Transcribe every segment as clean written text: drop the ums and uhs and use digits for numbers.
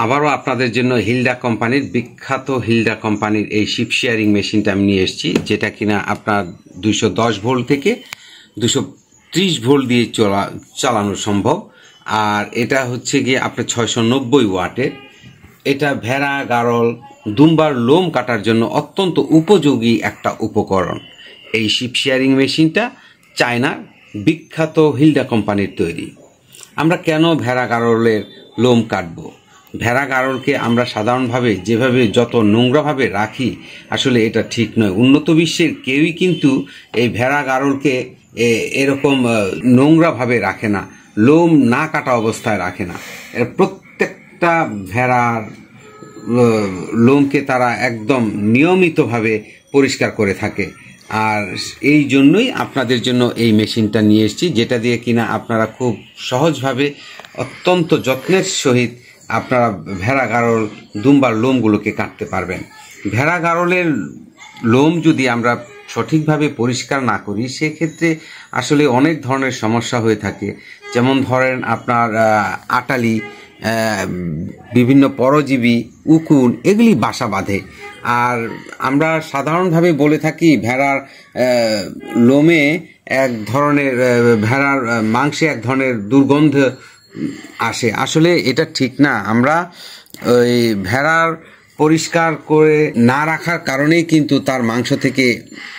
আবারও আপনাদের জন্য হিলডা কোম্পানির বিখ্যাত হিলডা কোম্পানির এই শিপ শেয়ারিং মেশিনটা আমি নিয়ে এসেছি, যেটা কিনা আপনার 210 ভোল্ট থেকে 230 ভোল্ট দিয়ে চালানো সম্ভব। আর এটা হচ্ছে গিয়ে আপনার 690 ওয়াটের। এটা ভেড়া, গারল, দুম্বার লোম কাটার জন্য অত্যন্ত উপযোগী একটা উপকরণ। এই শিপ শেয়ারিং মেশিনটা চায়নার বিখ্যাত হিলডা কোম্পানির তৈরি। আমরা কেন ভেড়া গারলের লোম কাটবো? ভেড়া গারলকে আমরা সাধারণভাবে যেভাবে যত নোংরাভাবে রাখি, আসলে এটা ঠিক নয়। উন্নত বিশ্বের কেউই কিন্তু এই ভেড়া গারলকে এরকম নোংরাভাবে রাখে না, লোম না কাটা অবস্থায় রাখে না। প্রত্যেকটা ভেড়ার লোমকে তারা একদম নিয়মিতভাবে পরিষ্কার করে থাকে। আর এই জন্যই আপনাদের জন্য এই মেশিনটা নিয়ে এসেছি, যেটা দিয়ে কিনা আপনারা খুব সহজভাবে অত্যন্ত যত্নের সহিত আপনারা ভেড়া গারল, দুম্বার লোমগুলোকে কাটতে পারবেন। ভেড়া গারলের লোম যদি আমরা সঠিকভাবে পরিষ্কার না করি, সেক্ষেত্রে আসলে অনেক ধরনের সমস্যা হয়ে থাকে। যেমন ধরেন আপনার আটালি, বিভিন্ন পরজীবী, উকুন, এগুলি বাসা বাঁধে। আর আমরা সাধারণভাবে বলে থাকি ভেড়ার লোমে এক ধরনের, ভেড়ার মাংসে এক ধরনের দুর্গন্ধ আসে। আসলে এটা ঠিক না। আমরা ওই ভেড়ার পরিষ্কার করে না রাখার কারণেই কিন্তু তার মাংস থেকে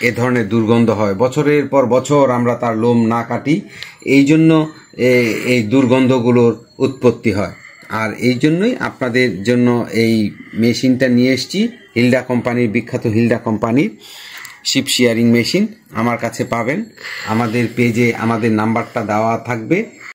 এ ধরনের দুর্গন্ধ হয়। বছরের পর বছর আমরা তার লোম না কাটি, এই জন্য এই দুর্গন্ধগুলোর উৎপত্তি হয়। আর এই জন্যই আপনাদের জন্য এই মেশিনটা নিয়ে এসেছি, হিলডা কোম্পানির, বিখ্যাত হিলডা কোম্পানির শিপ শেয়ারিং মেশিন। আমার কাছে পাবেন, আমাদের পেজে আমাদের নাম্বারটা দেওয়া থাকবে।